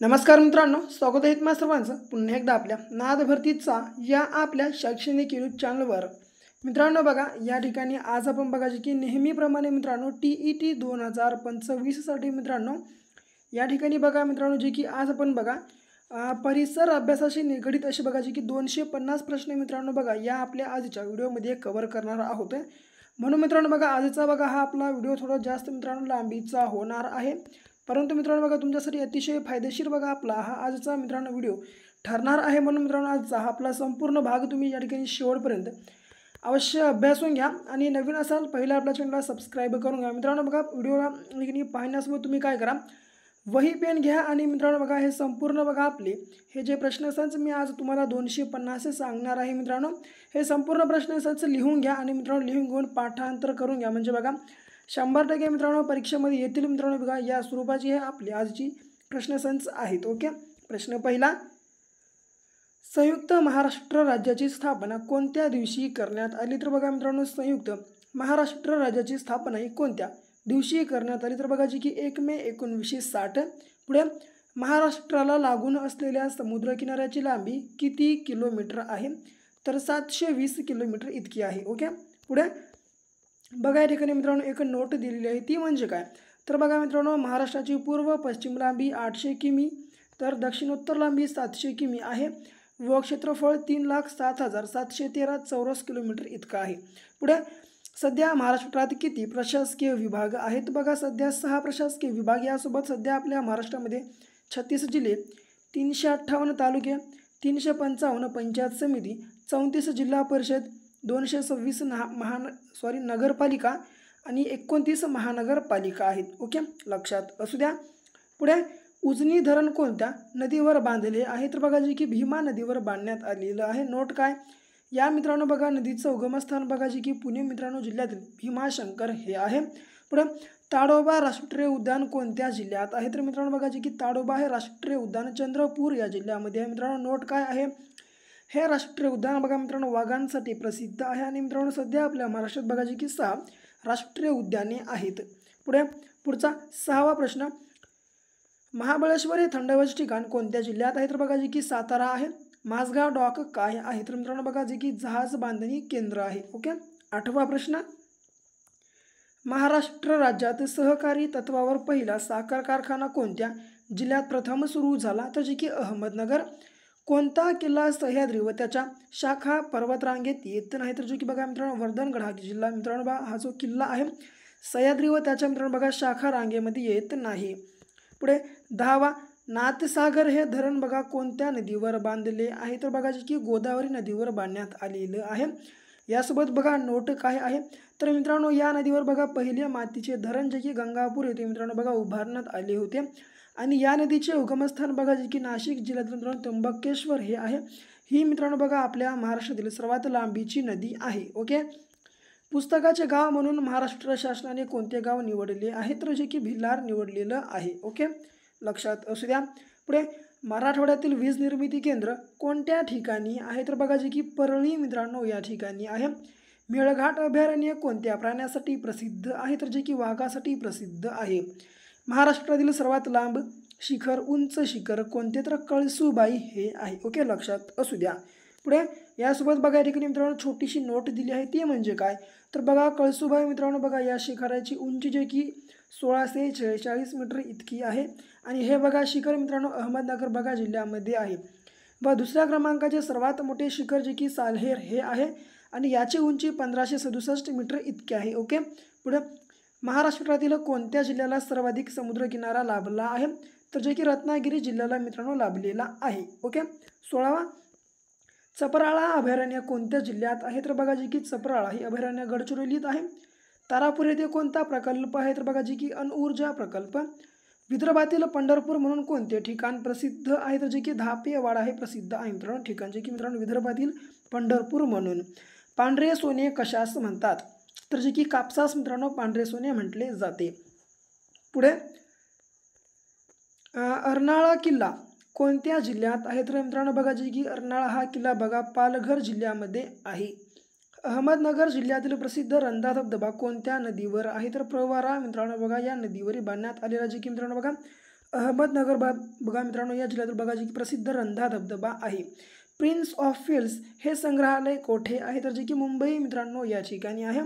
नमस्कार मित्रांनो, स्वागत आहे तुम्हा सर्वांचं पुन्हा एकदा आपल्या नाद भरतीचा या आपल्या शैक्षणिक यूट्यूब चॅनलवर। मित्रांनो बघा, या ठिकाणी आज आपण बघायचे की नेहमीप्रमाणे मित्रांनो TET 2025 साठी मित्रांनो या ठिकाणी बघा मित्रांनो जे की आज आपण बघा परिसर अभ्यासाशी निगडित असे बघायचे की 250 प्रश्न मित्रांनो बघा या आपल्या आजच्या व्हिडिओमध्ये कव्हर करणार आहोत। म्हणून मित्रांनो बघा आजचा बघा हा आपला व्हिडिओ थोडा जास्त मित्रांनो लांबीचा होणार आहे, परंतु मित्रांनो बघा तुमच्यासाठी अतिशय फायदेशीर बघा आपला हा आजचा मित्रांनो व्हिडिओ ठरणार आहे। म्हणून मित्रांनो आजचा हा आपला संपूर्ण भाग तुम्ही या ठिकाणी शेवटपर्यंत अवश्य अभ्यासून घ्या आणि नवीन असाल पहिला आपल्या चॅनलला सबस्क्राइब करून घ्या। मित्रांनो बघा व्हिडिओला पाहण्यासोबत तुम्ही काय करा, वही पेन घ्या आणि मित्रांनो बघा हे संपूर्ण बघा आपले हे जे प्रश्नसंच मी आज तुम्हाला 250 सांगणार आहे मित्रांनो, हे संपूर्ण प्रश्नसंच लिहून घ्या आणि मित्रांनो लिहून घेऊन पाठांतर करून घ्या, म्हणजे बघा 100% मित्रांनो परीक्षेमध्ये येतील मित्रांनो बघा या स्वरूपाची हे आपली आजची प्रश्नसंच आहेत। ओके, प्रश्न पहिला, संयुक्त महाराष्ट्र राज्याची स्थापना कोणत्या दिवशी करण्यात आली? तर बघा मित्रांनो संयुक्त महाराष्ट्र राज्याची स्थापना ही कोणत्या दिवशी करण्यात आली? तर बघा जी की 1 मे 1960। पुढे, महाराष्ट्राला लागून असलेल्या समुद्रकिनाऱ्याची लांबी किती किलोमीटर आहे? तर 720 किलोमीटर इतकी आहे। ओके, पुढे बघा या ठिकाणी मित्रांनो एक नोट दिलेली आहे, ती म्हणजे काय? तर बघा मित्रांनो महाराष्ट्राची पूर्व पश्चिम लांबी 800 किमी, तर दक्षिणोत्तर लांबी 700 किमी आहे व क्षेत्रफळ 3,07,713 चौरस किलोमीटर इतका आहे। पुढे, सध्या महाराष्ट्रात किती प्रशासकीय विभाग आहेत? बघा सध्या 6 प्रशासकीय विभाग, यासोबत सध्या आपल्या महाराष्ट्रामध्ये 36 जिल्हे, 358 तालुके, 355 पंचायत समिती, 34 जिल्हा परिषद, 226 नगरपालिका आणि 29 महानगरपालिका आहेत। ओके, लक्षात असू द्या। पुढे, उजनी धरण कोणत्या नदीवर बांधले आहे? तर बघा जी की भीमा नदीवर बांधण्यात आलेलं आहे। नोट काय या मित्रांनो बघा नदीचं उगमस्थान बघा जी की पुणे मित्रांनो जिल्ह्यातील भीमाशंकर हे आहे। पुढे, ताडोबा राष्ट्रीय उद्यान कोणत्या जिल्ह्यात आहे? तर मित्रांनो बघा जी की ताडोबा हे राष्ट्रीय उद्यान चंद्रपूर या जिल्ह्यामध्ये आहे। मित्रांनो नोट काय आहे, हे राष्ट्रीय उद्यान बघा मित्रांनो वाघांसाठी प्रसिद्ध आहे आणि मित्रांनो सध्या आपल्या महाराष्ट्रात बघा जी की 6 राष्ट्रीय उद्याने आहेत। पुढे पुढचा 6वा प्रश्न, महाबळेश्वर हे थंड हवेचे ठिकाण कोणत्या जिल्ह्यात आहे? तर बघा जी की सातारा आहे। माझगाव डॉक काय आहे? तर मित्रांनो बघा जी की जहाज बांधणी केंद्र आहे। ओके, 8वा प्रश्न, महाराष्ट्र राज्यात सहकारी तत्वावर पहिला साखर कारखाना कोणत्या जिल्ह्यात प्रथम सुरू झाला? तर जी की अहमदनगर। कोणता किल्ला सह्याद्री व त्याच्या शाखा पर्वतरांगेत येत नाही? तर जो की बघा मित्रांनो वर्धनगड हा जिल्हा मित्रांनो बघा हा जो किल्ला आहे सह्याद्री व त्याच्या मित्रांनो बघा शाखा रांगेमध्ये येत नाही। पुढे 10वा, नाथसागर हे धरण बघा कोणत्या नदीवर बांधले आहे? तर बघा जी की गोदावरी नदीवर बांधण्यात आलेलं आहे। यासोबत बघा नोट काय आहे, तर मित्रांनो या नदीवर बघा पहिले मातीचे धरण जे की गंगापूर येथे मित्रांनो बघा उभारण्यात आले होते आणि या नदीचे उगमस्थान बघा जे की नाशिक जिल्ह्यातील मित्रांनो त्र्यंबकेश्वर हे आहे। ही मित्रांनो बघा आपल्या महाराष्ट्रातील सर्वात लांबीची नदी आहे। ओके, पुस्तकाचे गाव म्हणून महाराष्ट्र शासनाने कोणते गाव निवडले आहे? तर जे की भिलार निवडलेलं आहे। ओके, लक्षात असू द्या। पुढे, मराठवाड्यातील वीज निर्मिती केंद्र कोणत्या ठिकाणी आहे? तर बघा जे की परळी मित्रांनो या ठिकाणी आहे। मेळघाट अभयारण्य कोणत्या प्राण्यासाठी प्रसिद्ध आहे? तर जे की वाघासाठी प्रसिद्ध आहे। महाराष्ट्रातील सर्वात लांब शिखर उंच शिखर कोणते? तर कळसुबाई हे आहे। ओके, लक्षात असू द्या। पुढे यासोबत बघा या ठिकाणी मित्रांनो छोटीशी नोट दिली आहे, ती म्हणजे काय? तर बघा कळसुबाई मित्रांनो बघा या शिखराची उंची जे की 1646 मीटर इतकी आहे आणि हे बघा शिखर मित्रांनो अहमदनगर बघा जिल्ह्यामध्ये आहे। व दुसऱ्या क्रमांकाचे सर्वात मोठे शिखर जे की साल्हेर हे आहे आणि याची उंची 1567 मीटर इतकी आहे। ओके, पुढे महाराष्ट्रातील कोणत्या जिल्ह्याला सर्वाधिक समुद्रकिनारा लाभला आहे? तर जे की रत्नागिरी जिल्ह्याला मित्रांनो लाभलेला आहे। ओके, 16वा, चपराळा अभयारण्य कोणत्या जिल्ह्यात आहे? तर बघा जी की चपराळा हे अभयारण्य गडचिरोलीत आहे। तारापूर येथे कोणता प्रकल्प आहे? तर बघा जी की अणुऊर्जा प्रकल्प। विदर्भातील पंढरपूर म्हणून कोणते ठिकाण प्रसिद्ध आहे? तर जे की धापेवाडा हे प्रसिद्ध आहे मित्रांनो ठिकाण, जे की मित्रांनो विदर्भातील पंढरपूर म्हणून। पांढरे सोने कशास म्हणतात? तर जे की कापसास मित्रांनो पांढरे सोने म्हटले जाते। पुढे, अर्नाळा किल्ला कोणत्या जिल्ह्यात आहे? तर मित्रांनो बघा जी की अर्नाळा हा किल्ला बघा पालघर जिल्ह्यामध्ये आहे। अहमदनगर जिल्ह्यातील प्रसिद्ध रंधा धबधबा कोणत्या नदीवर आहे? तर प्रवरा मित्रांनो बघा या नदीवर बांधण्यात आलेला जे की मित्रांनो बघा अहमदनगर बघा मित्रांनो या जिल्ह्यातील बघा जे की प्रसिद्ध रंधा धबधबा आहे. प्रिन्स ऑफ वेल्स हे संग्रहालय कोठे आहे तर जे की मुंबई मित्रांनो या ठिकाणी आहे.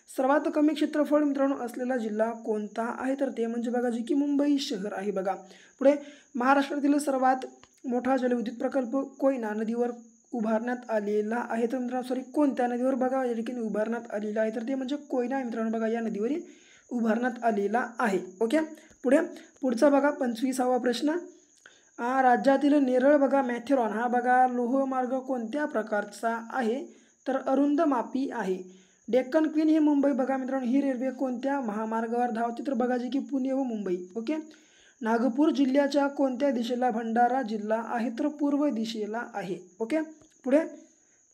सर्वात कमी क्षेत्रफळ मित्रांनो असलेला जिल्हा कोणता आहे तर ते म्हणजे बघा जे की मुंबई शहर आहे. बघा पुढे महाराष्ट्रातील सर्वात मोठा जलविद्युत प्रकल्प कोयना नदीवर उभारण्यात आलेला आहे तर मित्रांनो कोणत्या नदीवर बघा या ठिकाणी उभारण्यात आलेला आहे तर ते म्हणजे कोयना मित्रांनो बघा या नदीवर उभारण्यात आलेला आहे. ओके पुढचा बघा 25वा प्रश्न. राज्यातील नेरळ बघा मॅथेरॉन हा बघा लोहमार्ग कोणत्या प्रकारचा आहे तर अरुंद मापी आहे. डेक्कन क्वीन ही मुंबई बघा मित्रांनो ही रेल्वे कोणत्या महामार्गावर धावते तर बघा जी की पुणे व मुंबई. ओके नागपूर जिल्ह्याच्या कोणत्या दिशेला भंडारा जिल्हा आहे तर पूर्व दिशेला आहे. ओके पुढे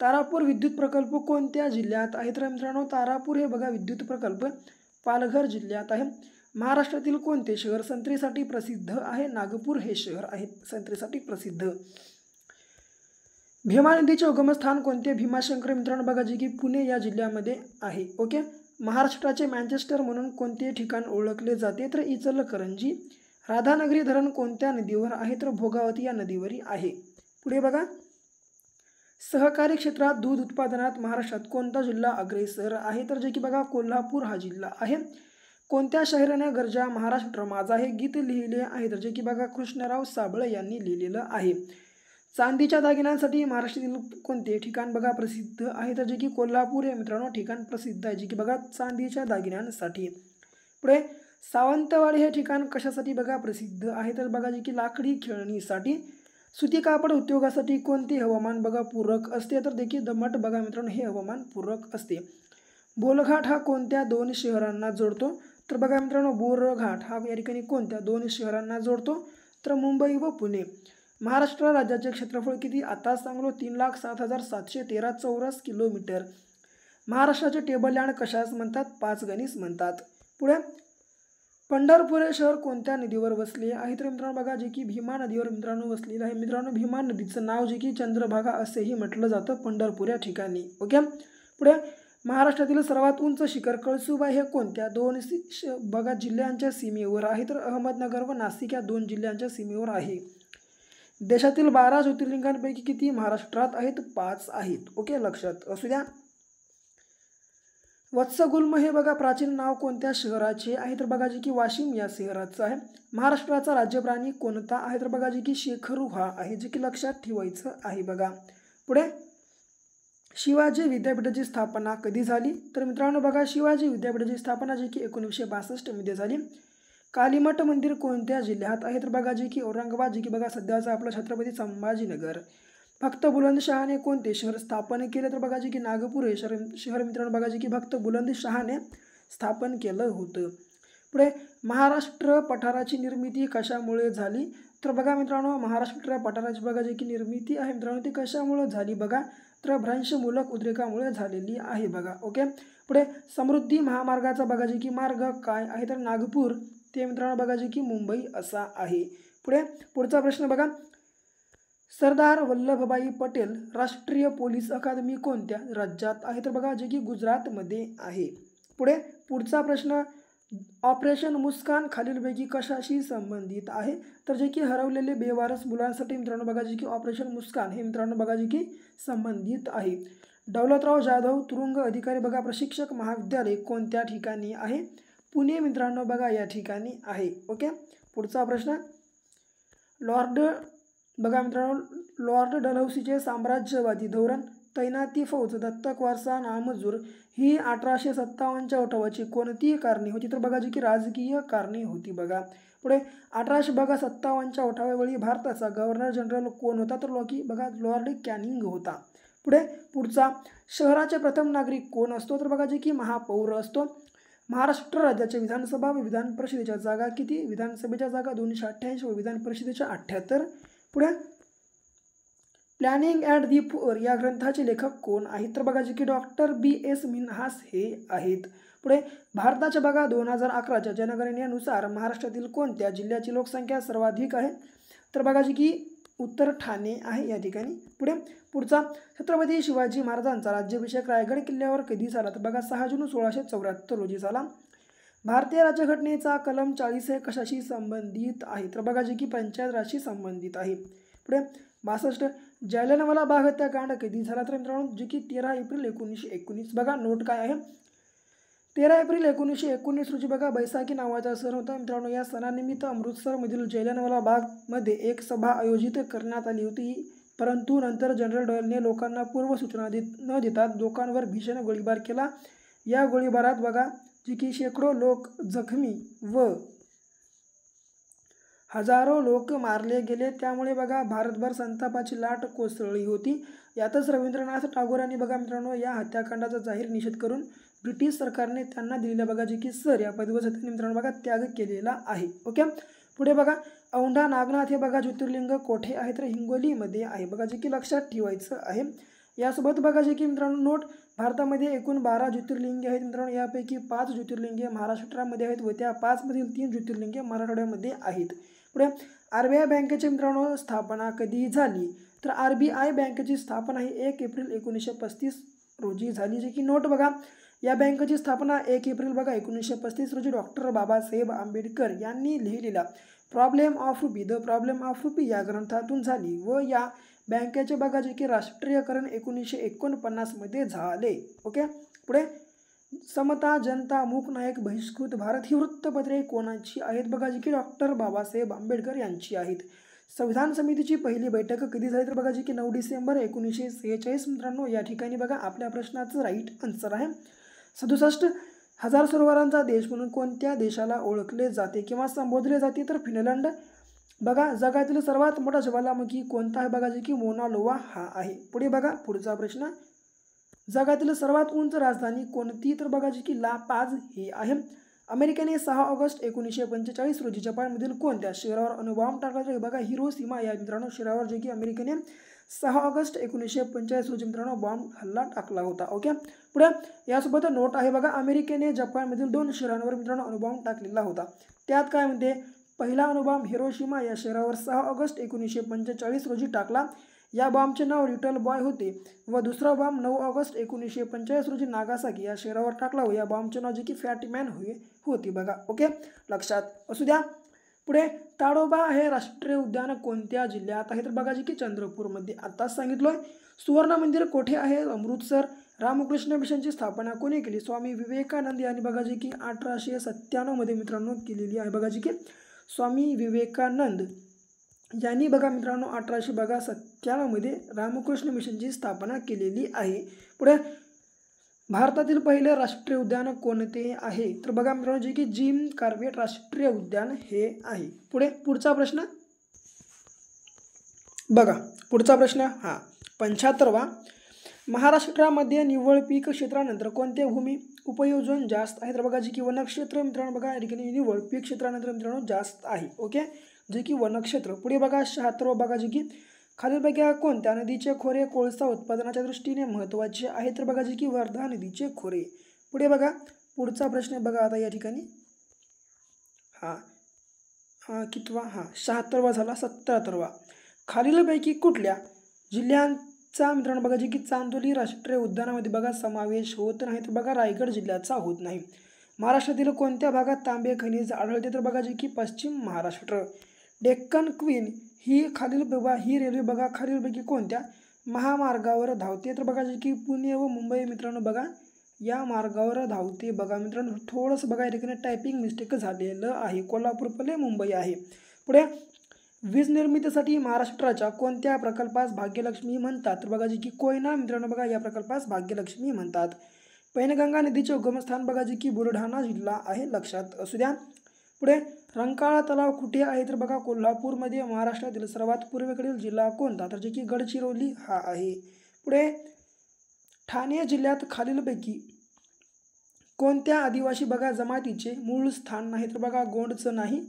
तारापूर विद्युत प्रकल्प कोणत्या जिल्ह्यात आहे तर मित्रांनो तारापूर हे बघा विद्युत प्रकल्प पालघर जिल्ह्यात आहे. महाराष्ट्रातील कोणते शहर संत्रीसाठी प्रसिद्ध आहे नागपूर हे शहर आहे संत्रीसाठी प्रसिद्ध. भीमा नदीचे उगमस्थान कोणते भीमाशंकर मित्रांनो बघा जी की पुणे या जिल्ह्यामध्ये आहे. ओके महाराष्ट्राचे मँचेस्टर म्हणून कोणते ठिकाण ओळखले जाते तर इचलकरंजी. राधानगरी धरण कोणत्या नदीवर आहे तर भोगावती या नदीवरी आहे. पुढे बघा सहकारी क्षेत्रात दूध उत्पादनात महाराष्ट्रात कोणता जिल्हा अग्रेसर आहे तर जे की बघा कोल्हापूर हा जिल्हा आहे. कोणत्या शाहिराने गरजा महाराष्ट्र माझा हे गीत लिहिले आहे तर जे की बघा कृष्णराव साबळे यांनी लिहिलेलं आहे. चांदीच्या दागिन्यांसाठी महाराष्ट्रातील कोणते ठिकाण बघा प्रसिद्ध आहे तर जे की कोल्हापूर हे मित्रांनो ठिकाण प्रसिद्ध आहे जे की बघा चांदीच्या दागिन्यांसाठी. पुढे सावंतवाडी हे ठिकाण कशासाठी बघा प्रसिद्ध आहे तर बघा जे की लाकडी खेळणीसाठी. सुती कापड उद्योगासाठी कोणते हवामान बघा पूरक असते तर देखील दमट बघा मित्रांनो हे हवामान पूरक असते. बोलघाट हा कोणत्या दोन शहरांना जोडतो तर बघा मित्रांनो बोरघाट हा या ठिकाणी कोणत्या दोन शहरांना जोडतो तर मुंबई व पुणे. महाराष्ट्र राज्याचे क्षेत्रफळ किती आता सांगलो 3,07,713 चौरस किलोमीटर. महाराष्ट्राचे टेबल लँड कशास म्हणतात पाचगणीस म्हणतात. पुढे पंढरपूर हे शहर कोणत्या नदीवर वसले आहे तर मित्रांनो बघा जे की भीमा नदीवर मित्रांनो वसलेलं आहे. मित्रांनो भीमा नदीचं नाव जे की चंद्रभागा असेही म्हटलं जातं पंढरपूर या ठिकाणी. ओके पुढे महाराष्ट्रातील सर्वात उंच शिखर कळसुबाई हे कोणत्या दोन बघा जिल्ह्यांच्या सीमेवर आहे तर अहमदनगर व नाशिक या दोन जिल्ह्यांच्या सीमेवर आहे. देशातील 12 ज्योतिर्लिंगांपैकी किती महाराष्ट्रात आहेत 5 आहेत. ओके लक्षात असू द्या. वत्सगुल्म हे बघा प्राचीन नाव कोणत्या शहराचे आहे तर बघा जे की वाशिम या शहराचं आहे. महाराष्ट्राचा राज्य प्राणी कोणता आहे तर बघा जे की शेखरू हा आहे जे की लक्षात ठेवायचं आहे. बघा पुढे शिवाजी विद्यापीठाची स्थापना कधी झाली तर मित्रांनो बघा शिवाजी विद्यापीठाची स्थापना जी की 1962 मध्ये झाली. कालीमठ मंदिर कोणत्या जिल्ह्यात आहे तर बघा जे की औरंगाबाद जे की बघा सध्याचा आपला छत्रपती संभाजीनगर. भक्त बुलंदशहाने कोणते शहर स्थापन केले तर बघा जे की नागपूर हे शहर मित्रांनो बघा जे की भक्त बुलंदशहाने स्थापन केलं होतं. पुढे महाराष्ट्र पठाराची निर्मिती कशामुळे झाली तर बघा मित्रांनो महाराष्ट्र पठाराची बघा जे की निर्मिती आहे मित्रांनो ती कशामुळे झाली बघा तर भ्रंशमूलक उद्रेकामुळे झालेली आहे. बघा ओके पुढे समृद्धी महामार्गाचा बघा जे की मार्ग काय आहे तर नागपूर ते मित्रांनो बघा जे की मुंबई असा आहे. पुढे पुढचा प्रश्न बघा सरदार वल्लभभाई पटेल राष्ट्रीय पोलीस अकादमी कोणत्या राज्यात आहे तर बघा जे की गुजरातमध्ये आहे. पुढे पुढचा प्रश्न ऑपरेशन मुस्कान खालीलपैकी कशाशी संबंधित आहे तर जे की हरवलेले बेवारस मुलांसाठी मित्रांनो बघा जे की ऑपरेशन मुस्कान हे मित्रांनो बघा जे की संबंधित आहे. दौलतराव जाधव तुरुंग अधिकारी बघा प्रशिक्षक महाविद्यालय कोणत्या ठिकाणी आहे पुणे मित्रांनो बघा या ठिकाणी आहे. ओके पुढचा प्रश्न लॉर्ड बघा मित्रांनो लॉर्ड डलहौसीचे साम्राज्यवादी धोरण तैनाती फौज दत्तक वारसा नामंजूर ही 1857च्या उठावाची कोणती कारणे होती तर बघा जी की राजकीय कारणे होती. बघा पुढे 1857च्या उठावावेळी भारताचा गव्हर्नर जनरल कोण होता तर बघा लॉर्ड कॅनिंग होता. पुढे पुढचा शहराचे प्रथम नागरिक कोण असतो तर बघा जे की महापौर असतो. महाराष्ट्र राज्याच्या विधानसभा व विधान परिषदेच्या जागा किती विधानसभेच्या जागा 288 व विधान परिषदेच्या 78. पुढे प्लॅनिंग ॲट दी पुअर या ग्रंथाचे लेखक कोण आहेत तर बघा जे की डॉक्टर B.S. मिन्हास हे आहेत. पुढे भारताच्या बघा 2011च्या जनगणनेनुसार महाराष्ट्रातील कोणत्या जिल्ह्याची लोकसंख्या सर्वाधिक आहे तर बघा जे की उत्तर ठाणे आहे या ठिकाणी. पुढे पुढचा छत्रपती शिवाजी महाराजांचा राज्याभिषेक रायगड किल्ल्यावर कधी झाला तर बघा 6 जून 1674 रोजी झाला. भारतीय राज्यघटनेचा कलम 40 हे कशाशी संबंधित आहे? तर बघा जे की पंचायत राजशी संबंधित आहे. पुढे 62 जालियनवाला बाग हत्याकांड कधी झाला? तर मित्रांनो जे की 13 एप्रिल 1919. बघा नोट काय आहे, 13 एप्रिल 1919 रोजी बघा बैसाखी नावाचा सण होता मित्रांनो. या सणानिमित्त अमृतसरमधील जालियनवाला बागमध्ये एक सभा आयोजित करण्यात आली होती, परंतु नंतर जनरल डायरने लोकांना पूर्वसूचना न देता लोकांवर भीषण गोळीबार केला. या गोळीबारात बघा जे की शेकडो लोक जखमी व हजारो लोक मारले गेले. त्यामुळे बघा भारतभर संतापाची लाट कोसळली होती. यातच रवींद्रनाथ टागोर यांनी बघा मित्रांनो या हत्याकांडाचा जाहीर निषेध करून ब्रिटिश सरकारने त्यांना दिलेल्या बघा जे की सर या पदवीवर मित्रांनो बघा त्याग केलेला आहे. ओके. पुढे बघा औंढा नागनाथ हे बघा ज्योतिर्लिंग कोठे आहे? तर हिंगोलीमध्ये आहे. बघा जे की लक्षात ठेवायचं आहे. यासोबत बघा जे की मित्रांनो नोट, भारतामध्ये एकूण 12 ज्योतिर्लिंगे आहेत मित्रांनो. यापैकी 5 ज्योतिर्लिंगे महाराष्ट्रामध्ये आहेत व त्या 5 मधील 3 ज्योतिर्लिंगे मराठवाड्यामध्ये आहेत. पुढे RBI बँकेची मित्रांनो स्थापना कधी झाली? तर RBI बँकेची स्थापना ही 1 एप्रिल 1935 रोजी झाली. जे की नोट बघा, या बँकेची स्थापना 1 एप्रिल बघा 1935 रोजी डॉक्टर बाबासाहेब आंबेडकर यांनी लिहिलेल्या problem of rupee the problem of rupee या ग्रंथातून झाली व या बँकेचे बघा जे की राष्ट्रीयकरण 1949 मध्ये झाले. ओके. पुढे समता, जनता, मूकनायक, बहिष्कृत भारत ही वृत्तपत्रे कोणाची आहेत? बघा जी की डॉक्टर बाबासाहेब आंबेडकर यांची आहेत. संविधान समितीची पहिली बैठक कधी झाली? तर बघा जी की 9 डिसेंबर 1946 मित्रांनो. या ठिकाणी बघा आपल्या प्रश्नाचं राईट आन्सर आहे. 67 हजार सरोवरांचा देश म्हणून कोणत्या देशाला ओळखले जाते किंवा संबोधले जाते? तर फिनलंड. बघा जगातील सर्वात मोठा ज्वालामुखी कोणता आहे? बघा जे की मोना लोआ हा आहे. पुढे बघा पुढचा प्रश्न, जगातील सर्वात उंच राजधानी कोणती? तर बघा जी की ला पाज ही आहे. अमेरिकेने 6 ऑगस्ट 1945 रोजी जपानमधील कोणत्या शहरावर अणुबॉम्ब टाकला? बघा हिरोशिमा या मित्रांनो शहरावर जे की अमेरिकेने 6 ऑगस्ट 1945 रोजी मित्रांनो बॉम्ब हल्ला टाकला होता. ओके. पुढे यासोबत नोट आहे बघा, अमेरिकेने जपानमधील 2 शहरांवर मित्रांनो अणुबॉम्ब टाकलेला होता. त्यात काय म्हणते, पहिला अणुबॉम्ब हिरोशिमा या शहरावर 6 ऑगस्ट 1945 रोजी टाकला. या बॉम्बचे नाव लिटल बॉय होते व दुसरा बॉम्ब 9 ऑगस्ट 1945 रोजी नागासाकी या शहरावर टाकला व या बॉम्बचे नाव जे की फॅटमॅन होती. बघा ओके लक्षात असू द्या. पुढे ताडोबा हे राष्ट्रीय उद्यान कोणत्या जिल्ह्यात आहे? तर बघा जी की चंद्रपूरमध्ये. आत्ताच सांगितलोय. सुवर्ण मंदिर कोठे आहे? अमृतसर. रामकृष्ण मिशनची स्थापना कोणी केली? स्वामी विवेकानंद यांनी बघा जी की 1897 मध्ये मित्रांनो केलेली आहे. बघा जी की स्वामी विवेकानंद यांनी बघा मित्रांनो 1897 मध्ये रामकृष्ण मिशनची स्थापना केलेली आहे. पुढे भारतातील पहिले राष्ट्रीय उद्यान कोणते आहे? तर बघा मित्रांनो जे की जिम कॉर्बेट राष्ट्रीय उद्यान हे आहे. पुढे पुढचा प्रश्न बघा, पुढचा प्रश्न 75वा, महाराष्ट्रामध्ये निव्वळ पीक क्षेत्रानंतर कोणते भूमी उपयोजन जास्त आहे? तर बघा जी की वनक्षेत्र मित्रांनो. बघा या ठिकाणी निव्वळ पीक क्षेत्रानंतर मित्रांनो जास्त आहे. ओके, जे की वनक्षेत्र. पुढे बघा 76वा, बघा जी की खालीलपैकी कोणत्या नदीचे खोरे कोळसा उत्पादनाच्या दृष्टीने महत्त्वाचे आहे? तर बघा जी की वर्धा नदीचे खोरे. पुढे बघा पुढचा प्रश्न बघा आता या ठिकाणी कितवा 76वा झाला. 77वा, खालीलपैकी कुठल्या जिल्ह्यांचा मित्रांनो बघा जी की चांदोली राष्ट्रीय उद्यानामध्ये बघा समावेश होत नाही? तर बघा रायगड जिल्ह्याचा होत नाही. महाराष्ट्रातील कोणत्या भागात तांबे खनिज आढळते? तर बघा जी की पश्चिम महाराष्ट्र. डेक्कन क्वीन ही ही रेल्वे बघा खालीलपैकी कोणत्या महामार्गावर धावते? तर बघा जी की पुणे व मुंबई मित्रांनो बघा या मार्गावर धावते. बघा मित्रांनो थोडंसं बघा या ठिकाणी टायपिंग मिस्टेक झालेलं आहे. कोल्हापूर पहिले मुंबई आहे. पुढे वीज निर्मितीसाठी महाराष्ट्राच्या कोणत्या प्रकल्पास भाग्यलक्ष्मी म्हणतात? तर बघा जी की कोयना मित्रांनो बघा या प्रकल्पास भाग्यलक्ष्मी म्हणतात. पैनगंगा नदीचे उगमस्थान बघा जी की बुलढाणा जिल्हा आहे. लक्षात असू द्या. पुढे रंकाळा तलाव कुठे आहे? तर बघा कोल्हापूरमध्ये. महाराष्ट्रातील सर्वात पूर्वेकडील जिल्हा कोणता? तर जे की गडचिरोली हा आहे. पुढे ठाणे जिल्ह्यात खालीलपैकी कोणत्या आदिवासी बघा जमातीचे मूळ स्थान नाही? तर बघा गोंडचं नाही.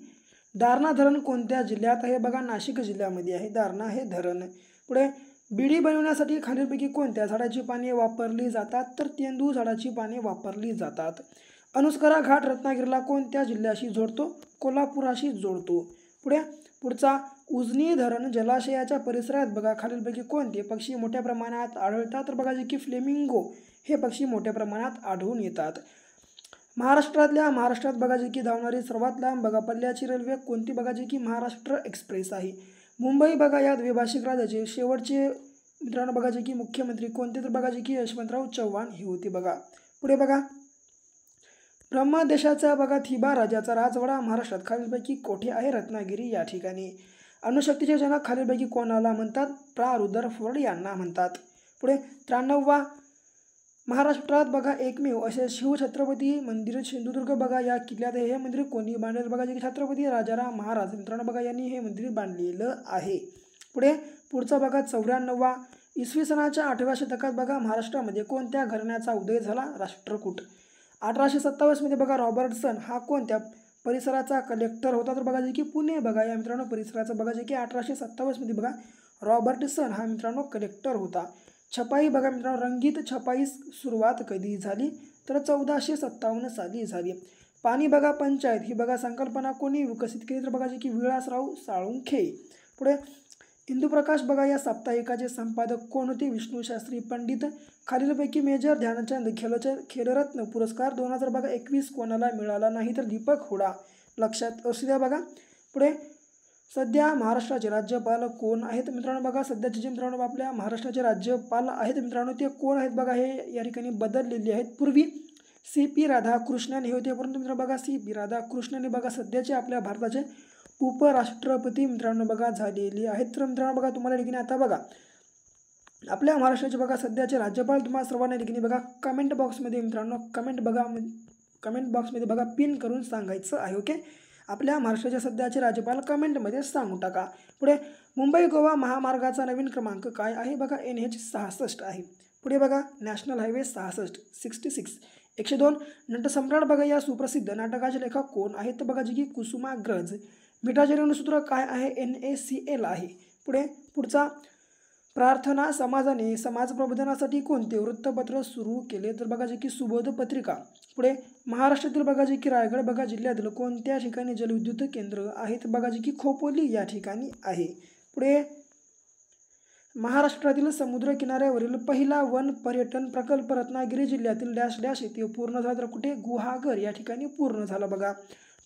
दारणा धरण कोणत्या जिल्ह्यात आहे? बघा नाशिक जिल्ह्यामध्ये आहे दारणा हे धरण. पुढे बिडी बनवण्यासाठी खालीलपैकी कोणत्या झाडाची पाने वापरली जातात? तर तेंदू झाडाची पाने वापरली जातात. अनुस्करा घाट रत्नागिरीला कोणत्या जिल्ह्याशी जोडतो? कोल्हापुराशी जोडतो. पुढे पुढचा उजनी धरण जलाशयाच्या परिसरात बघा खालीलपैकी कोणते पक्षी मोठ्या प्रमाणात आढळतात? तर बघा जे की फ्लेमिंगो हे पक्षी मोठ्या प्रमाणात आढळून येतात. महाराष्ट्रात बघा जी की धावणारी सर्वात लांब बघा पल्ल्याची रेल्वे कोणती बघा जी की महाराष्ट्र एक्सप्रेस आहे। मुंबई बघा या द्विभाषिक राज्याचे शेवटचे मित्रांनो बघा जे की मुख्यमंत्री कोणते तर बघा जे की यशवंतराव चव्हाण ही होती बघा। पुढे बघा ब्रह्मदेशाचा बघा थिबा राजाचा राजवाडा महाराष्ट्रात खालीलपैकी कोठे आहे? रत्नागिरी या ठिकाणी। अणुशक्तीचे जनक खालीलपैकी कोणाला म्हणतात? प्रा रुदरफोर्ड यांना म्हणतात। पुढे 93वा महाराष्ट्रात बघा एकमेव असे शिवछत्रपती मंदिर सिंधुदुर्ग बघा या किल्ल्यात हे मंदिर कोणी बांधलेलं बघा जे की छत्रपती राजाराम महाराज मित्रांनो बघा यांनी हे मंदिर बांधलेलं आहे। पुढचा बघा 94वा इसवी सनाच्या 8व्या शतकात बघा महाराष्ट्रामध्ये कोणत्या घराण्याचा उदय झाला? राष्ट्रकूट। 1827 मध्ये बघा रॉबर्टसन हा कोणत्या परिसराचा कलेक्टर होता? तर बघा जे की पुणे बघा या मित्रांनो परिसराचा बघा जे की 1827 मध्ये बघा रॉबर्टसन हा मित्रांनो कलेक्टर होता। छपाई बघा मित्रांनो रंगीत छपाईस सुरुवात कधी झाली? तर 1457 साली झाली। पाणी बघा पंचायत ही बघा संकल्पना कोणी विकसित केली? तर बघा जे की विलासराव साळुंखे। पुढे इंदुप्रकाश बघा या साप्ताहिकाचे संपादक कोण होते? विष्णुशास्त्री पंडित। खालीलपैकी मेजर ध्यानचंद खेलरत्न पुरस्कार 2021 कोणाला मिळाला नाही? तर दीपक हुडा। लक्षात असू द्या बघा। पुढे सध्या महाराष्ट्राचे राज्यपाल कोण आहेत? मित्रांनो बघा सध्याचे जे मित्रांनो आपल्या महाराष्ट्राचे राज्यपाल आहेत मित्रांनो ते कोण आहेत बघा हे या ठिकाणी बदललेले आहेत। पूर्वी CP राधाकृष्णन हे होते परंतु मित्रांनो बघा CP राधाकृष्णन बघा सध्याचे आपल्या भारताचे उपराष्ट्रपती मित्रांनो बघा झालेले आहेत। तर मित्रांनो बघा तुम्हाला ठिकाणी आता बघा आपल्या महाराष्ट्राचे बघा सध्याचे राज्यपाल तुम्हाला सर्वांना ठिकाणी बघा कमेंट बॉक्समध्ये मित्रांनो कमेंट बॉक्समध्ये बघा पिन करून सांगायचं आहे। ओके आपल्या महाराष्ट्राचे सध्याचे राज्यपाल कमेंटमध्ये सांगू टाका। पुढे मुंबई गोवा महामार्गाचा नवीन क्रमांक काय आहे? बघा NH 66 आहे। पुढे बघा नॅशनल हायवे 66 102 नटसम्राट बघा या सुप्रसिद्ध नाटकाचे लेखक कोण आहेत? तर बघा जी की कुसुमाग्रज। मिठाचे ऋणसूत्र काय आहे? NaCl आहे। पुढचा प्रार्थना समाजाने समाज प्रबोधनासाठी कोणते वृत्तपत्र सुरू केले? तर बघा जे की सुबोध पत्रिका। पुढे महाराष्ट्रातील बघा जे की रायगड बघा जिल्ह्यातील कोणत्या ठिकाणी जलविद्युत केंद्र आहे? तर बघा जे की खोपोली या ठिकाणी आहे। पुढे महाराष्ट्रातील समुद्र किनाऱ्यावरील पहिला वन पर्यटन प्रकल्प रत्नागिरी जिल्ह्यातील डॅश डॅश येथे पूर्ण झाला? तर कुठे? गुहागर या ठिकाणी पूर्ण झाला बघा।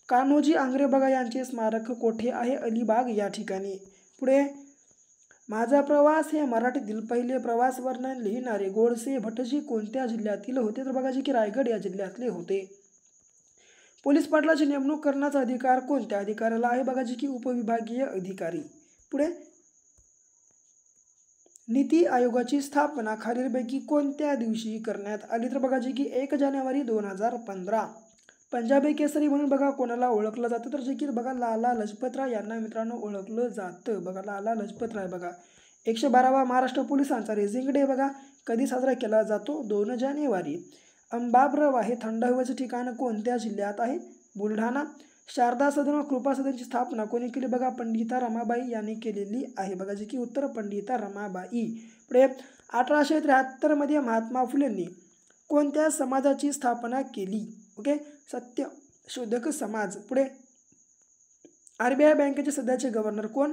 कान्होजी आंग्रे बघा यांचे स्मारक कोठे आहे? अलिबाग या ठिकाणी। पुढे माझा प्रवास हे मराठीतील पहिले प्रवास वर्णन लिहिणारे गोडसे भटजी कोणत्या जिल्ह्यातील होते? तर बघा जे की रायगड या जिल्ह्यातले होते। पोलीस पाटलाची नेमणूक करण्याचा अधिकार कोणत्या अधिकाऱ्याला आहे? बघा जे की उपविभागीय अधिकारी। पुढे नीती आयोगाची स्थापना खालीलपैकी कोणत्या दिवशी करण्यात आली? तर बघा जे की 1 जानेवारी 2015। पंजाबी केसरी म्हणून बघा कोणाला ओळखलं जातं? तर जे की बघा लाला लजपतराय यांना मित्रांनो ओळखलं जातं बघा लाला लजपतराय बघा। 112वा महाराष्ट्र पोलिसांचा रेझिंग डे बघा कधी साजरा केला जातो? 2 जानेवारी। अंबाब्रवा हे थंड हवेचे ठिकाण कोणत्या जिल्ह्यात आहे? बुलढाणा। शारदा सदन व कृपा सदनची स्थापना कोणी केली? बघा पंडिता रमाबाई यांनी केलेली आहे बघा जे की उत्तर पंडिता रमाबाई। पुढे 1873 मध्ये महात्मा फुलेंनी कोणत्या समाजाची स्थापना केली? ओके सत्यशोधक समाज। पुढे RBI बँकेचे सध्याचे गव्हर्नर कोण?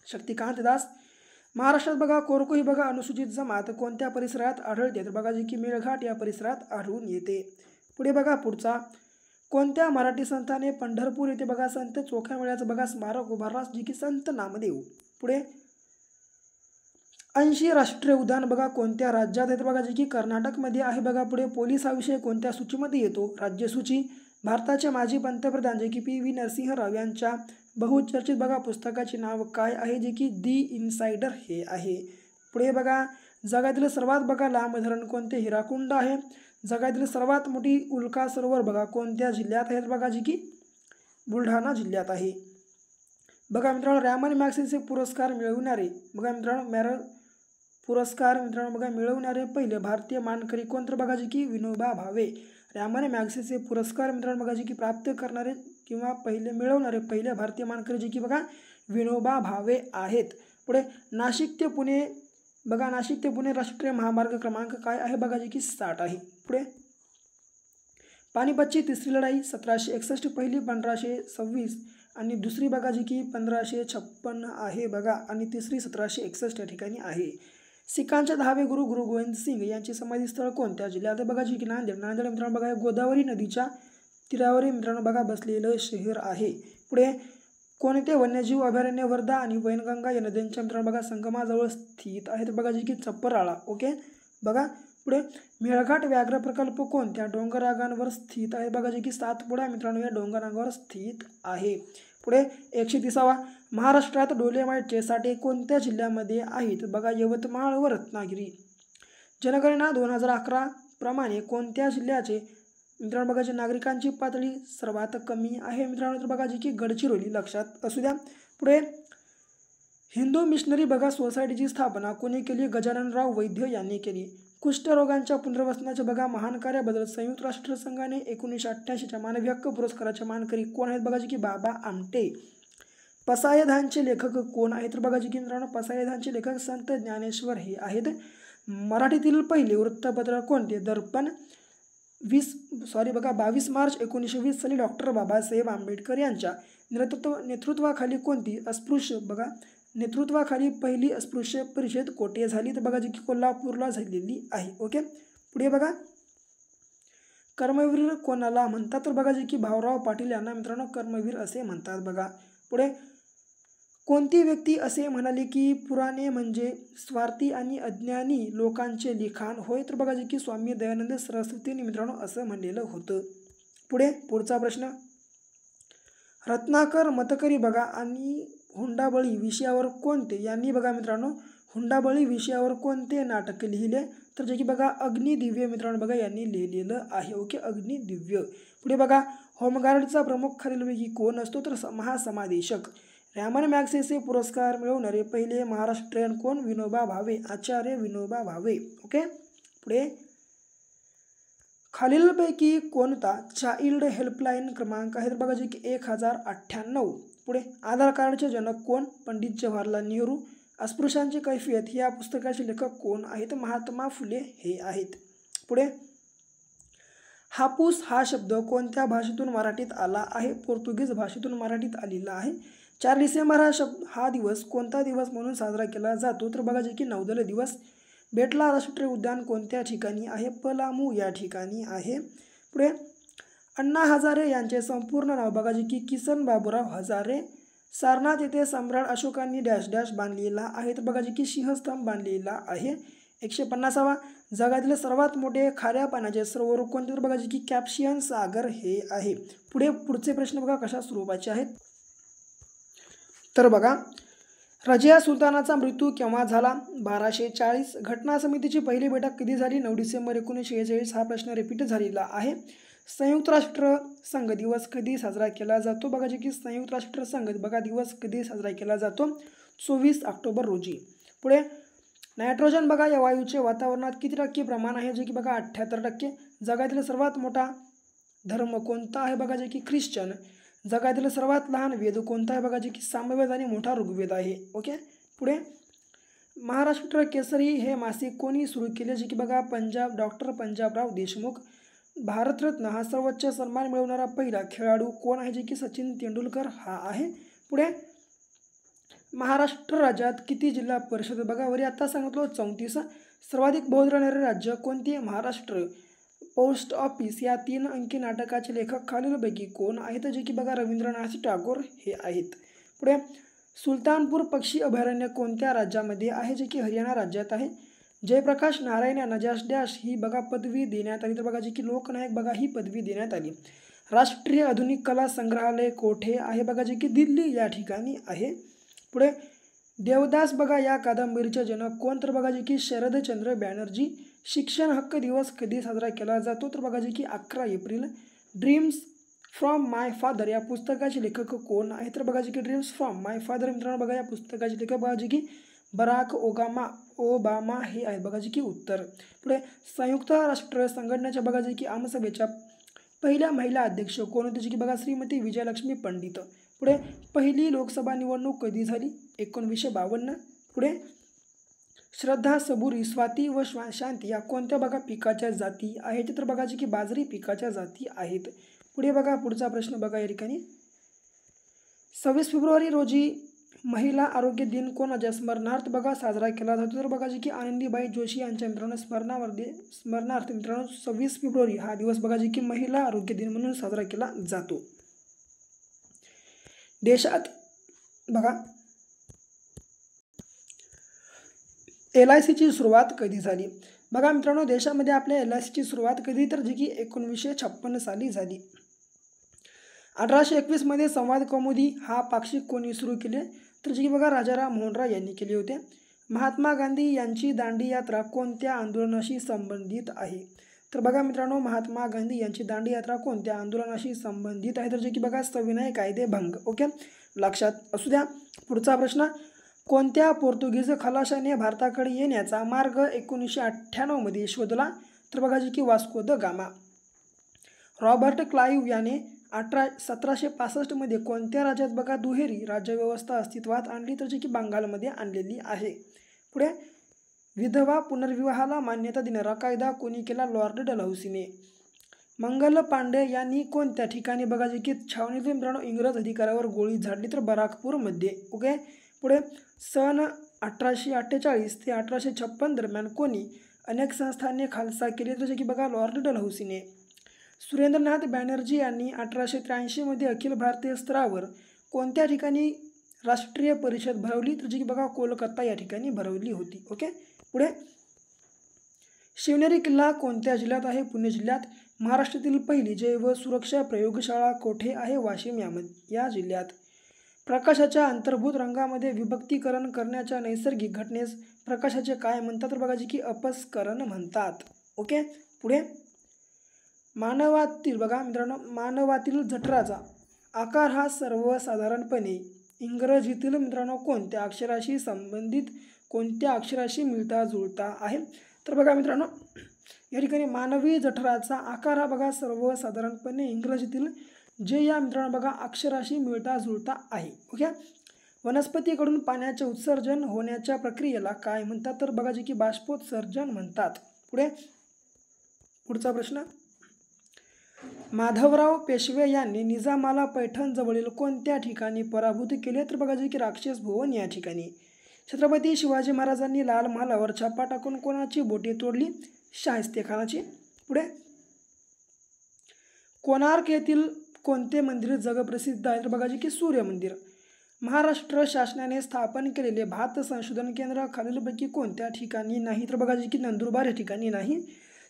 शक्तिकांत दास। महाराष्ट्रात बघा कोरकू ही बघा अनुसूचित जमात कोणत्या परिसरात आढळते? तर बघा जी की मेळघाट या परिसरात आढळून येते। पुढे बघा पुढचा कोणत्या मराठी संताने पंढरपूर येथे बघा संत चोख्या मेळ्याचं बघा स्मारक उभारला? जी की संत नामदेव। पुढे 80 राष्ट्रीय उद्यान बघा कोणत्या राज्यात आहेत? बघा जे की कर्नाटकमध्ये आहे बघा। पुढे पोलीस हा विषय कोणत्या सूचीमध्ये येतो? राज्यसूची। भारताचे माजी पंतप्रधान जे की PV नरसिंह राव यांच्या बहुचर्चित बघा पुस्तकाचे नाव काय आहे? जे की दी इनसाइडर हे आहे। पुढे बघा जगातील सर्वात बघा लांब धरण कोणते? हिराकुंड आहे। जगातील सर्वात मोठी उल्का सरोवर बघा कोणत्या जिल्ह्यात आहेत? बघा जी की बुलढाणा जिल्ह्यात आहे। बघा मित्रांनो रॅमन मॅग्सेसे पुरस्कार मिळवणारे बघा मित्रांनो पुरस्कार मित्रांनो बघा मिळवणारे पहिले भारतीय मानकरी कोण? तर बघा जी की विनोबा भावे। रॅमन मॅग्सेसे पुरस्कार मित्रांनो बघा जी की प्राप्त करणारे किंवा मिळवणारे पहिले भारतीय मानकरी जी की बघा विनोबा भावे आहेत। पुढे नाशिक ते पुणे बघा नाशिक ते पुणे राष्ट्रीय महामार्ग क्रमांक काय आहे? बघा जी की 60 आहे। पुढे पानिपतची तिसरी लढाई 1761 पहिली 1526 आणि दुसरी बघा जी की 1556 आहे बघा आणि तिसरी 1761 या ठिकाणी आहे। सिखांचे 10वे गुरु गुरु गोविंद सिंग यांचे समाधीस्थळ कोणत्या जिल्ह्यात बघा जी की नांदेड. नांदेड मित्रांनो बघा गोदावरी नदीच्या तीरावर मित्रांनो बघा बसलेलं शहर आहे. पुढे कोणते वन्यजीव अभयारण्य वर्धा आणि वैनगंगा या नद्यांच्या मित्रांनो बघा संगमाजवळ स्थित आहे तर बघा जी की चप्पराळा. ओके बघा. पुढे मेळघाट व्याघ्र प्रकल्प कोणत्या डोंगररांगांवर स्थित आहे बघा जे की सातपुडा मित्रांनो या डोंगररांगावर स्थित आहे. पुढे 130वा महाराष्ट्रात डोलेमाईटचे साठे कोणत्या जिल्ह्यामध्ये आहेत बघा यवतमाळ व रत्नागिरी. जनगणना 2011 प्रमाणे कोणत्या जिल्ह्याचे मित्रांनो बघा जे नागरिकांची पातळी सर्वात कमी आहे मित्रांनो तर बघा जी की गडचिरोली. लक्षात असू द्या. पुढे हिंदू मिशनरी बघा सोसायटीची स्थापना कोणी केली गजाननराव वैद्य यांनी केली. कुष्ठरोगांच्या पुनर्वसनाच्या बघा महान कार्याबद्दल संयुक्त राष्ट्र संघाने 1988च्या मानवी हक्क पुरस्काराचे मानकरी कोण आहेत बघा जी की बाबा आमटे. पसायदानचे लेखक कोण आहेत तर बघा जी की मित्रांनो पसायदानचे लेखक संत ज्ञानेश्वर हे आहेत. मराठीतील पहिले वृत्तपत्र कोणते दर्पण. 22 मार्च 1920 साली डॉक्टर बाबासाहेब आंबेडकर यांच्या नेतृत्वाखाली कोणती अस्पृश्य बघा नेतृत्वाखाली पहिली अस्पृश्य परिषद कोठे झाली तर बघा जी की कोल्हापूरला झालेली आहे. ओके. पुढे बघा कर्मवीर कोणाला म्हणतात तर बघा जी की भाऊराव पाटील यांना मित्रांनो कर्मवीर असे म्हणतात बघा. पुढे कोणती व्यक्ती असे म्हणाली की पुराणे म्हणजे स्वार्थी आणि अज्ञानी लोकांचे लिखाण होय तर बघा जी की स्वामी दयानंद सरस्वतींनी मित्रांनो असं म्हणलेलं होतं. पुढे पुढचा प्रश्न रत्नाकर मतकरी बघा आणि हुंडाबळी विषयावर कोणते यांनी बघा मित्रांनो हुंडाबळी विषयावर कोणते नाटक लिहिले तर जे की बघा अग्निदिव्य मित्रांनो बघा यांनी लिहिलेलं आहे. ओके अग्निदिव्य. पुढे बघा होमगार्डचा प्रमुख खालीलपैकी कोण असतो तर महासमादेशक. रॅमन मॅग्सेसे पुरस्कार मिळवणारे पहिले महाराष्ट्रीयन कोण विनोबा भावे. आचार्य विनोबा भावे. ओके. पुढे खालीलपैकी कोणता चाइल्ड हेल्पलाईन क्रमांक आहे तर बघा जी की 1098. पुढे आधार कार्डचे जनक कोण पंडित जवाहरलाल नेहरू. अस्पृश्यांची कैफियत या पुस्तकाचे लेखक कोण आहेत महात्मा फुले हे आहेत. पुढे हापूस हा शब्द कोणत्या भाषेतून मराठीत आला आहे पोर्तुगीज भाषेतून मराठीत आलेला आहे. 4 डिसेंबर हा दिवस कोणता दिवस म्हणून साजरा केला जातो तर बघा जे की नौदल दिवस. बेटला राष्ट्रीय उद्यान कोणत्या ठिकाणी आहे पलामू या ठिकाणी आहे. पुढे अण्णा हजारे यांचे संपूर्ण नाव बघा जे की किसन बाबूराव हजारे. सारनाथ येथे सम्राट अशोकांनी डॅश डॅश बांधलेला आहे तर बघा जे की सिंहस्तंभ बांधलेला आहे. 150वा जगातील सर्वात मोठे खाऱ्या पाण्याचे सरोवर कोणते तर बघा जे की कॅप्शियन सागर हे आहे. पुढचे प्रश्न बघा कशा स्वरूपाचे आहेत तर बघा रजिया सुलतानाचा मृत्यू केव्हा झाला 1240. घटना समितीची पहिली बैठक कधी झाली 9 डिसेंबर 1946. हा प्रश्न रिपीट झालेला आहे. संयुक्त राष्ट्र संघ दिवस कधी साजरा केला जातो बघा जे की संयुक्त राष्ट्र संघ बघा दिवस कधी साजरा केला जातो 24 ऑक्टोबर रोजी. पुढे नायट्रोजन बघा या वायूचे वातावरणात किती टक्के प्रमाण आहे जे की बघा 78%. जगातील सर्वात मोठा धर्म कोणता आहे बघा जे की ख्रिश्चन. जगातील सर्वात लहान वेद कोणता आहे बघा जे की सामवेद आणि मोठा ऋग्वेद आहे. ओके. पुढे महाराष्ट्र केसरी हे मासिक कोणी सुरू केले जे की बघा डॉक्टर पंजाबराव देशमुख. भारतरत्न हा सर्वोच्च सन्मान मिळवणारा पहिला खेळाडू कोण आहे जे की सचिन तेंडुलकर हा आहे. पुढे महाराष्ट्र राज्यात किती जिल्हा परिषद बघा वरी आता सांगितलं 34. सर्वाधिक बौद्ध राहणारे राज्य कोणते महाराष्ट्र. पोस्ट ऑफिस या 3 अंकी नाटकाचे लेखक खालीलपैकी कोण आहेत जे की बघा रवींद्रनाथ टागोर हे आहेत. पुढे सुलतानपूर पक्षी अभयारण्य कोणत्या राज्यामध्ये आहे जे की हरियाणा राज्यात आहे. जयप्रकाश नारायण यांना डॅश ही बघा पदवी देण्यात आली तर बघा जी की लोकनायक बघा ही पदवी देण्यात आली. राष्ट्रीय आधुनिक कला संग्रहालय कोठे आहे बघा जे की दिल्ली या ठिकाणी आहे. पुढे देवदास बघा या कादंबरीचे जनक कोण तर बघा जे की शरदचंद्र बॅनर्जी. शिक्षण हक्क दिवस कधी साजरा केला जातो तर बघा जे की 11 April. Dreams from my father या पुस्तकाचे लेखक कोण आहे तर बघा जे की ड्रीम्स फ्रॉम माय फादर मित्रांनो बघा या पुस्तकाचे लेखक बघा जे की बराक ओबामा हे आहेत बघा जे की उत्तर. पुढे संयुक्त राष्ट्र संघटनेच्या बघा जे की आमसभेच्या पहिल्या महिला अध्यक्ष कोण होते जे की बघा श्रीमती विजयलक्ष्मी पंडित. पुढे पहिली लोकसभा निवडणूक कधी झाली 1952. पुढे श्रद्धा सबुरी स्वाती व शांती या कोणत्या बघा पिकाच्या जाती आहेत तर बघा जे की बाजरी पिकाच्या जाती आहेत. पुढे बघा पुढचा प्रश्न बघा या ठिकाणी 26 फेब्रुवारी रोजी महिला आरोग्य दिन कोणाच्या स्मरणार्थ बघा साजरा केला जातो, तर बघा जी की आनंदीबाई जोशी यांच्या मित्रांनो स्मरणार्थ मित्रांनो 26 फेब्रुवारी हा दिवस बघा जी की महिला आरोग्य दिन म्हणून साजरा केला जातो. देशात बघा LICची सुरुवात कधी झाली. बघा मित्रांनो देशामध्ये आपल्या LICची सुरुवात कधी, तर जी की 1956 साली झाली. 1821 मध्ये संवाद कौमुदी हा पाक्षिक कोणी सुरू केले, तर जी की बघा राजाराम मोहन राय यांनी केले होते. महात्मा गांधी यांची दांडी यात्रा कोणत्या आंदोलनाशी संबंधित आहे, तर बघा मित्रांनो महात्मा गांधी यांची दांडी यात्रा कोणत्या आंदोलनाशी संबंधित आहे, तर जे की बघा सविनय कायदे भंग. ओके, लक्षात असू द्या. पुढचा प्रश्न, कोणत्या पोर्तुगीज खलाशाने भारताकडे येण्याचा मार्ग 1998 मध्ये शोधला, तर बघा जी की Vasco the gamma. Robert Clive याने 1765 मध्ये कोणत्या राज्यात बघा दुहेरी राज्यव्यवस्था अस्तित्वात आणली, तर जी की बंगालमध्ये आणलेली आहे. पुढे, विधवा पुनर्विवाहाला मान्यता देणारा कायदा कोणी केला, लॉर्ड डलहौसीने. मंगल पांडे यांनी कोणत्या ठिकाणी बघा जी की छावणीतून मित्रांनो इंग्रज अधिकाऱ्यावर गोळी झाडली, तर बराकपूरमध्ये. ओके, पुढे, सन 1848 ते 1856 दरम्यान कोणी अनेक संस्थांनी खालसा केली, तर जे की बघा लॉर्ड डलहौसीने. सुरेंद्रनाथ बॅनर्जी यांनी 1883 मध्ये अखिल भारतीय स्तरावर कोणत्या ठिकाणी राष्ट्रीय परिषद भरवली, तर जी की बघा कोलकाता या ठिकाणी भरवली होती. ओके, पुढे, शिवनेरी किल्ला कोणत्या जिल्ह्यात आहे, पुणे जिल्ह्यात. महाराष्ट्रातील पहिली जैव सुरक्षा प्रयोगशाळा कोठे आहे, वाशिम या जिल्ह्यात. प्रकाशाच्या अंतर्भूत रंगामध्ये विभक्तीकरण करण्याच्या नैसर्गिक घटनेस प्रकाशाचे काय म्हणतात, तर बघा जी की अपस्करण म्हणतात. ओके, पुढे, मानवातील बघा मित्रांनो मानवातील जठराचा आकार हा सर्वसाधारणपणे इंग्रजीतील मित्रांनो कोणत्या अक्षराशी संबंधित, कोणत्या अक्षराशी मिळता जुळता आहे, तर बघा मित्रांनो या ठिकाणी मानवी जठराचा आकार हा बघा सर्वसाधारणपणे इंग्रजीतील जे या मित्रांनो बघा अक्षराशी मिळता जुळता आहे. ओके, वनस्पतीकडून पाण्याचे उत्सर्जन होण्याच्या प्रक्रियेला काय म्हणतात, तर बघा जी की बाष्पोत्सर्जन म्हणतात. पुढे, पुढचा प्रश्न, माधवराव पेशवे यांनी निजामाला पैठण जवळील कोणत्या ठिकाणी पराभूत केले, तर बघा जी की राक्षस भुवन या ठिकाणी. छत्रपती शिवाजी महाराजांनी लाल महालावर छापा टाकून कोणाची बोटे तोडली, शाहिस्तेखानाची. पुढे, कोणार्क येथील कोणते मंदिर जगप्रसिद्ध आहे, तर बघा जी की सूर्य मंदिर. महाराष्ट्र शासनाने स्थापन केलेले भात संशोधन केंद्र खालीलपैकी कोणत्या ठिकाणी नाही, तर बघा जी की नंदुरबार या ठिकाणी नाही.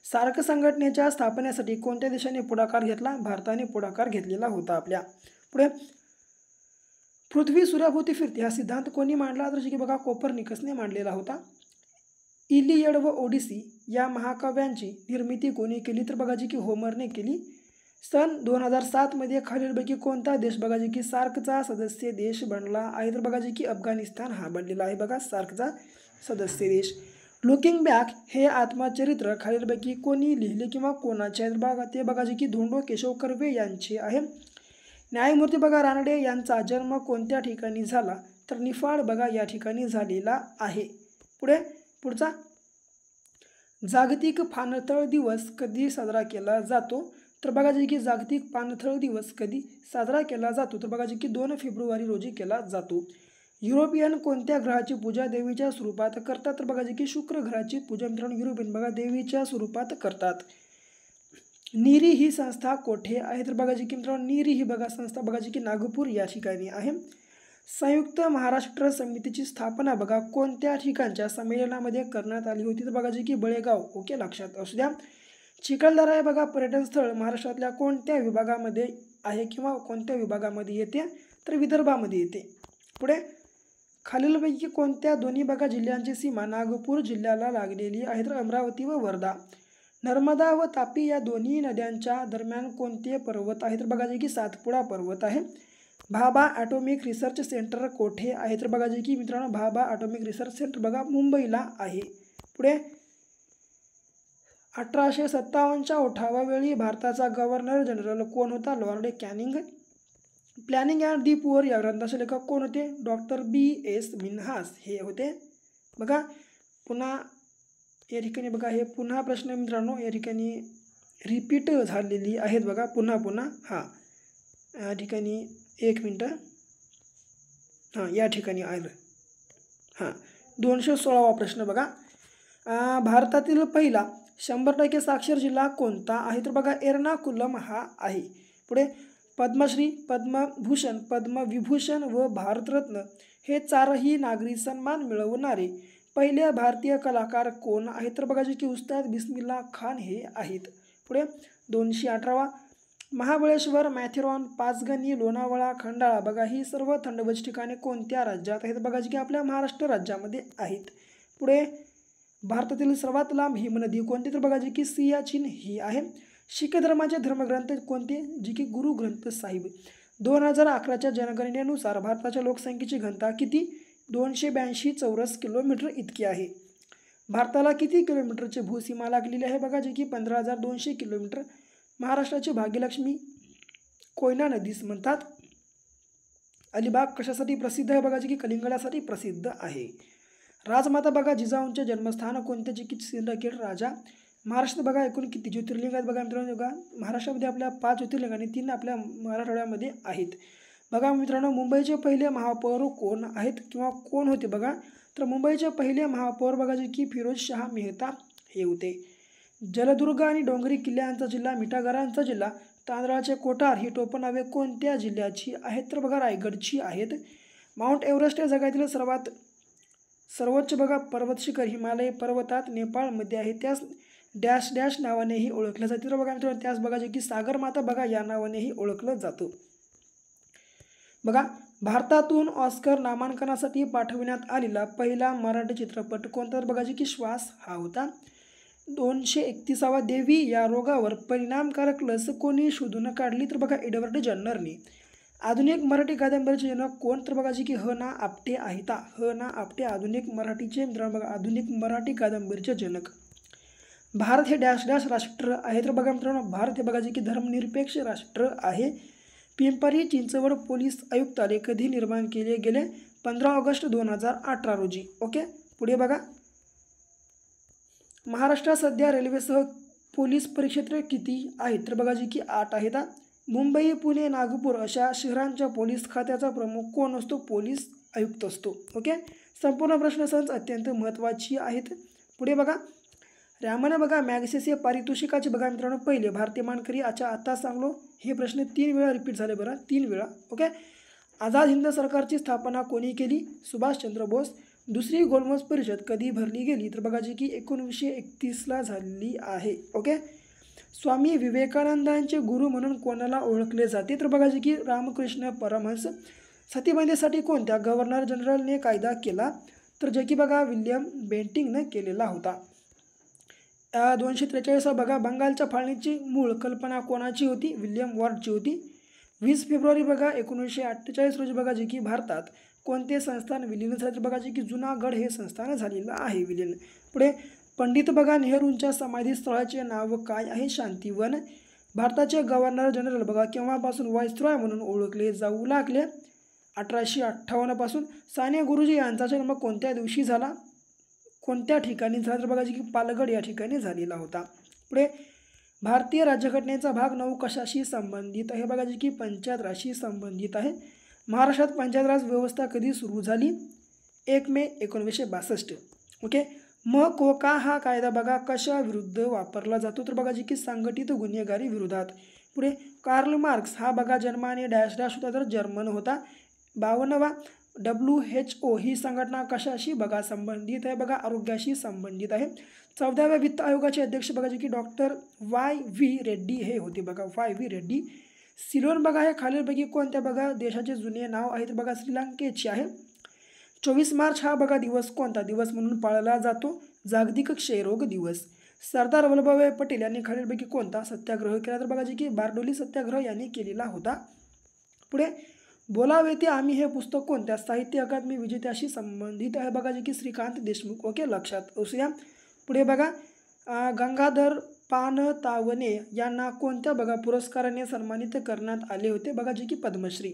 सार्क संघटनेच्या स्थापनेसाठी कोणत्या देशाने पुढाकार घेतला, भारताने पुढाकार घेतलेला होता आपल्या. पुढे, पृथ्वी सूर्याभोवती फिरते हा सिद्धांत कोणी मांडला, तर जी की बघा कोपर्निकसने मांडलेला होता. इलियड व ओडिसी या महाकाव्यांची निर्मिती कोणी केली, तर बघा जी की होमरने केली. सन 2007 मध्ये खालीलपैकी कोणता देश बघा जी की सार्कचा सदस्य देश बनला आहे, तर बघा जी की अफगाणिस्तान हा बनलेला आहे बघा सार्कचा सदस्य देश. लुकिंग बॅक हे आत्मचरित्र खालीलपैकी कोणी लिहिले किंवा कोणाचे आहे, तर बघा ते बघा जी की धोंडो केशव कर्वे यांचे आहे. न्यायमूर्ती बघा रानडे यांचा जन्म कोणत्या ठिकाणी झाला, तर निफाड बघा या ठिकाणी झालेला आहे. पुढे, पुढचा, जागतिक पाणथळ दिवस कधी साजरा केला जातो, तर बघा जी की जागतिक पाणथळ दिवस कधी साजरा केला जातो, तर बघा जी की 2 फेब्रुवारी रोजी केला जातो. युरोपियन कोणत्या ग्रहाची पूजा देवीच्या स्वरूपात करतात, तर बघा जी की शुक्र ग्रहाची पूजा मित्रांनो युरोपियन बघा देवीच्या स्वरूपात करतात. नीरी ही संस्था कोठे आहे, तर बघा जी की मित्रांनो नीरी ही बघा संस्था बघा जी की नागपूर या ठिकाणी आहे. संयुक्त महाराष्ट्र समितीची स्थापना बघा कोणत्या ठिकाणच्या संमेलनामध्ये करण्यात आली होती, तर बघा जी की बळेगाव. ओके, लक्षात असू द्या. चिखलदरा हे बघा पर्यटन स्थळ महाराष्ट्रातल्या कोणत्या विभागामध्ये आहे किंवा कोणत्या विभागामध्ये येते, तर विदर्भामध्ये येते. पुढे, खालीलपैकी कोणत्या दोन्ही बघा जिल्ह्यांची सीमा नागपूर जिल्ह्याला लागलेली आहे, तर अमरावती व वर्धा. नर्मदा व तापी या दोन्ही नद्यांच्या दरम्यान कोणते पर्वत आहे, तर बघा जे की सातपुडा पर्वत आहे. भाभा ॲटॉमिक रिसर्च सेंटर कोठे आहे, तर बघा जे की मित्रांनो भाभा ॲटॉमिक रिसर्च सेंटर बघा मुंबईला आहे. पुढे, 1857च्या उठावा वेळी भारताचा गव्हर्नर जनरल कोण होता, Lord Canning. Planning and the poor या ग्रंथाचे लेखक कोण होते, डॉक्टर B.S. मिन्हास हे होते. बघा पुन्हा या ठिकाणी बघा हे पुन्हा प्रश्न मित्रांनो या ठिकाणी रिपीट झालेली आहेत बघा पुन्हा या ठिकाणी 1 मिनटं. हां या ठिकाणी आलं. हां 216वा प्रश्न बघा. भारतातील पहिला 100% साक्षर जिल्हा कोणता आहे? तर बघा एर्नाकुलम हा आहे. पुढे पद्मश्री, पद्मभूषण, पद्मविभूषण व भारतरत्न हे चारही नागरी सन्मान मिळवणारे पहिले भारतीय कलाकार कोण आहेत? तर बघा जे की उस्ताद बिस्मिल्ला खान हे आहेत. पुढे 218वा महाबळेश्वर, मॅथेरॉन, पाचगणी, लोणावळा, खंडाळा बघा ही सर्व थंडवच ठिकाणे कोणत्या राज्यात आहेत? बघा जे की आपल्या महाराष्ट्र राज्यामध्ये आहेत. पुढे भारतातील सर्वात लांब हिमनदी कोणती? तर बघा जी की सियाचीन ही आहे. शीख धर्माचे धर्मग्रंथ कोणते? जी की गुरु ग्रंथ साहिब. 2011च्या जनगणनेनुसार भारताच्या लोकसंख्येची घनता किती? 282 चौरस किलोमीटर इतकी आहे. भारताला किती किलोमीटरची भूसीमा लागलेली आहे? बघा जी की 15,200 किलोमीटर. महाराष्ट्राची भाग्यलक्ष्मी कोयना नदीस म्हणतात. अलिबाग कशासाठी प्रसिद्ध आहे? बघा जी की कलिंगडासाठी प्रसिद्ध आहे. राजमाता बघा जिजाऊंचे जन्मस्थान कोणते? जे की सिंदखेड राजा. महाराष्ट्रात बघा एकूण किती ज्योतिर्लिंग आहेत? बघा मित्रांनो बघा महाराष्ट्रामध्ये आपल्या 5 ज्योतिर्लिंग आणि 3 आपल्या मराठवाड्यामध्ये आहेत. बघा मित्रांनो मुंबईचे पहिले महापौर कोण आहेत किंवा कोण होते? बघा तर मुंबईचे पहिले महापौर बघा जे की फिरोजशाह मेहता हे होते. जलदुर्ग आणि डोंगरी किल्ल्यांचा जिल्हा, मिठागरांचा जिल्हा, तांदळाचे कोठार ही टोपणनावे कोणत्या जिल्ह्याची आहेत? तर बघा रायगडची आहेत. माउंट एव्हरेस्ट हे जगातील सर्वोच्च बघा पर्वत शिखर हिमालय पर्वतात नेपाळमध्ये आहे. त्यास डॅश डॅश नावानेही ओळखलं जाते. तर बघा मित्रांनो त्यास बघा जे की सागरमाता बघा या नावानेही ओळखलं जातो. बघा भारतातून ऑस्कर नामांकनासाठी पाठविण्यात आलेला पहिला मराठी चित्रपट कोणता? तर बघा जे की श्वास हा होता. 231वा देवी या रोगावर परिणामकारक लस कोणी शोधून काढली? तर बघा एडवर्ड जन्नरने. आधुनिक मराठी कादंबरीचे जनक कोण? तर बघा जी की ह ना आपटे आहेत. ह ना आपटे आधुनिक मराठीचे मित्रांनो बघा आधुनिक मराठी कादंबरीचे जनक. भारत हे डॅश डॅश राष्ट्र आहे. तर बघा मित्रांनो भारत हे बघा जे की धर्मनिरपेक्ष राष्ट्र आहे. पिंपरी चिंचवड पोलीस आयुक्तालय कधी निर्माण केले गेले? 15 ऑगस्ट 2018 रोजी. ओके पुढे बघा महाराष्ट्रात सध्या रेल्वेसह पोलीस परिक्षेत्र किती आहेत? तर बघा जी की 8 आहेत. मुंबई, पुणे, नागपूर अशा शहरांच्या पोलीस खात्याचा प्रमुख कोण असतो? पोलीस आयुक्त असतो. ओके संपूर्ण प्रश्नसंच अत्यंत महत्त्वाची आहेत. पुढे बघा रामाने बघा मॅगसेसे पारितोषिकाचे बघा मित्रांनो पहिले भारतीय मानकरी आता सांगलो. हे प्रश्न 3 वेळा रिपीट झाले बरं 3 वेळा. ओके आझाद हिंद सरकारची स्थापना कोणी केली? सुभाषचंद्र बोस. दुसरी गोलमेज परिषद कधी भरली गेली? तर बघा जी की 1931ला झालेली आहे. ओके स्वामी विवेकानंदांचे गुरु म्हणून कोणाला ओळखले जाते? तर बघा जी की रामकृष्ण परमहंस. सतीबंदीसाठी कोणत्या गव्हर्नर जनरलने कायदा केला? तर जे की बघा विल्यम बेंटिंगने केलेला होता. 243 बघा बंगालच्या फाळणीची मूळ कल्पना कोणाची होती? विल्यम वॉर्डची होती. 20 फेब्रुवारी बघा 1948 रोजी बघा जे की भारतात कोणते संस्थान विलीन झाले? बघा जे की जुनागड हे संस्थान झालेलं आहे विलीन. पुढे पंडित बघा नेहरूंच्या समाधीस्थळाचे नाव काय आहे? शांतीवन. भारताचे गव्हर्नर जनरल बघा केव्हापासून व्हाईसरॉय म्हणून ओळखले जाऊ लागले? 1858 पासून. साने गुरुजी यांचा जन्म कोणत्या दिवशी झाला? कोणत्या ठिकाणी झाला? तर बघा जी की पालगड या ठिकाणी झालेला होता. पुढे भारतीय राज्यघटनेचा भाग 9 कशाशी संबंधित आहे? बघा जी की पंचायत राजशी संबंधित आहे. महाराष्ट्रात पंचायत राज व्यवस्था कधी सुरू झाली? 1 मे 1962. ओके कोका हा कायदा बघा कशा विरुद्ध वापरला जातो? तर बघा जी की संघटित गुन्हेगारी विरोधात. पुढे कार्ल मार्क्स हा बघा जन्माने डॅश डॅश होता तर जर्मन होता. 52वा WHO ही संघटना कशाशी बघा संबंधित आहे? बघा आरोग्याशी संबंधित आहे. 14व्या वित्त आयोगाचे अध्यक्ष बघा जे की डॉक्टर YV रेड्डी हे होते बघा YV रेड्डी. सिलोन बघा हे खालीलपैकी कोणत्या बघा देशाचे जुने नाव आहे? तर बघा श्रीलंकेचे आहे. 24 मार्च हा बघा दिवस कोणता दिवस म्हणून पाळला जातो? जागतिक क्षयरोग दिवस. सरदार वल्लभभाई पटेल यांनी खालीलपैकी कोणता सत्याग्रह केला? तर बघा जे की बारडोली सत्याग्रह यांनी केलेला होता. पुढे बोलावे ते आम्ही हे पुस्तक कोणत्या साहित्य अकादमी विजेत्याशी संबंधित आहे? बघा जे की श्रीकांत देशमुख. ओके लक्षात असूया. पुढे बघा गंगाधर पानतावणे यांना कोणत्या बघा पुरस्काराने सन्मानित करण्यात आले होते? बघा जे की पद्मश्री.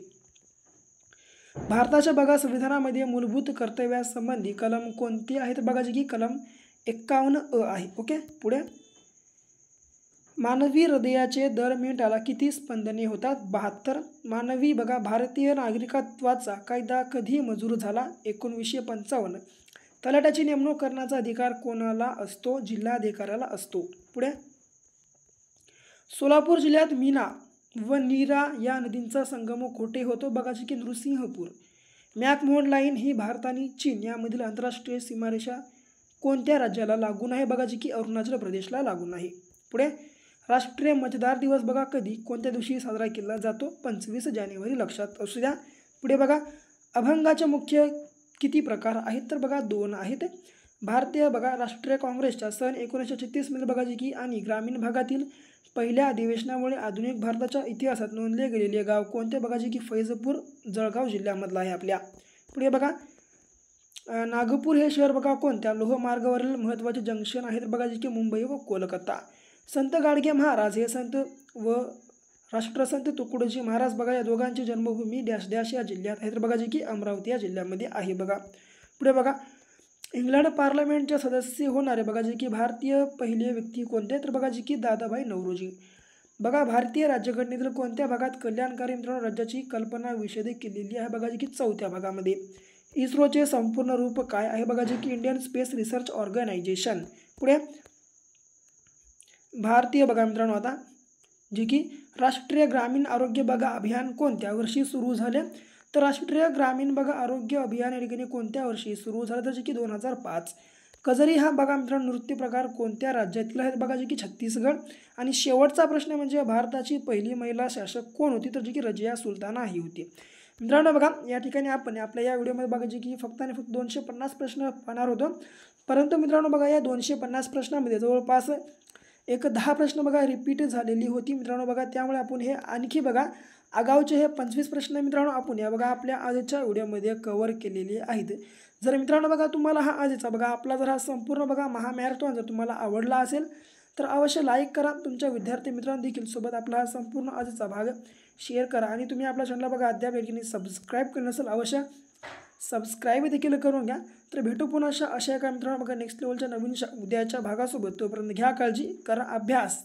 भारताच्या बघा संविधानामध्ये मूलभूत कर्तव्यासंबंधी कलम कोणती आहे? तर बघा जे की कलम 51 आहे. ओके पुढे मानवी हृदयाचे दर मिनिटाला किती स्पंदने होतात? 72. मानवी बघा भारतीय नागरिकत्वाचा कायदा कधी मंजूर झाला? 1955. तलाठ्याची नेमणूक करण्याचा अधिकार कोणाला असतो? जिल्हाधिकाऱ्याला असतो. पुढे सोलापूर जिल्ह्यात मीना व नीरा या नदींचा संगम कोठे होतो? बघा की नृसिंहपूर. मॅकमोहन लाईन ही भारत आणि चीन यामधील आंतरराष्ट्रीय सीमारेषा कोणत्या राज्याला लागून आहे? बघा की अरुणाचल प्रदेशला लागून आहे. पुढे राष्ट्रीय मतदार दिवस बघा कधी कोणत्या दिवशी साजरा केला जातो? 25 जानेवारी. लक्षात असू द्या. पुढे बघा अभंगाचे मुख्य किती प्रकार आहेत? तर बघा 2 आहेत. भारतीय बघा राष्ट्रीय काँग्रेसच्या सन 1936 मध्ये बघा की आणि ग्रामीण भागातील पहिल्या अधिवेशनामुळे आधुनिक भारताच्या इतिहासात नोंदले गेलेले गाव कोणते? बघा की फैजपूर जळगाव जिल्ह्यामधलं आहे आपल्या. पुढे बघा नागपूर हे शहर बघा कोणत्या लोहमार्गावरील महत्त्वाचे जंक्शन आहेत? बघा की मुंबई व कोलकाता. संत गाडगे महाराज हे संत व राष्ट्रसंत तुकडोजी महाराज बघा या दोघांची जन्मभूमी डॅश डॅश या जिल्ह्यात आहे. तर बघा की अमरावती या जिल्ह्यामध्ये आहे. बघा पुढे बघा इंग्लंड पार्लमेंटचे सदस्य होणारे बघा की भारतीय पहिले व्यक्ती कोणते? तर बघा की दादाभाई नौरोजी. बघा भारतीय राज्यघटनेतील कोणत्या भागात कल्याणकारी मित्रांनो राज्याची कल्पना विशद केलेली आहे? बघा की 4थ्या भागामध्ये. इस्रोचे संपूर्ण रूप काय आहे? बघा की इंडियन स्पेस रिसर्च ऑर्गनायझेशन. पुढे भारतीय बघा मित्रांनो आता जे की राष्ट्रीय ग्रामीण आरोग्य बघा अभियान कोणत्या वर्षी सुरू झाले? तर राष्ट्रीय ग्रामीण बघा आरोग्य अभियान या ठिकाणी कोणत्या वर्षी सुरू झालं? तर जे की 2005. कजरी हा बघा मित्रांनो नृत्य प्रकार कोणत्या राज्यातला आहे? बघा जे की छत्तीसगड. आणि शेवटचा प्रश्न म्हणजे भारताची पहिली महिला शासक कोण होती? तर जी की रजिया सुलताना ही होती. मित्रांनो बघा या ठिकाणी आपण आपल्या या व्हिडिओमध्ये बघा जे की फक्त आणि फक्त 250 प्रश्न पाहणार होतो. परंतु मित्रांनो बघा या 250 प्रश्नामध्ये जवळपास एक 10 प्रश्न बघा रिपीट झालेली होती मित्रांनो बघा. त्यामुळे आपण हे आणखी बघा आगाऊचे हे 25 प्रश्न मित्रांनो आपण या बघा आपल्या आजच्या व्हिडिओमध्ये कव्हर केलेले आहेत. जर मित्रांनो बघा तुम्हाला हा आजचा बघा आपला जर हा संपूर्ण बघा महामॅरेथॉन जर तुम्हाला आवडला असेल तर अवश्य लाईक करा. तुमच्या विद्यार्थी मित्रांनो देखील सोबत आपला हा संपूर्ण आजचा भाग शेअर करा. आणि तुम्ही आपल्या चॅनलला बघा अद्याप याठिकाणी सबस्क्राईब केलं नसेल अवश्य सबस्क्राईब देखील करून घ्या. तर भेटू पुन्हा अशा एका मित्रांनो बघा नेक्स्ट लेवलच्या नवीन उद्याच्या भागासोबत. तोपर्यंत घ्या काळजी, करा अभ्यास.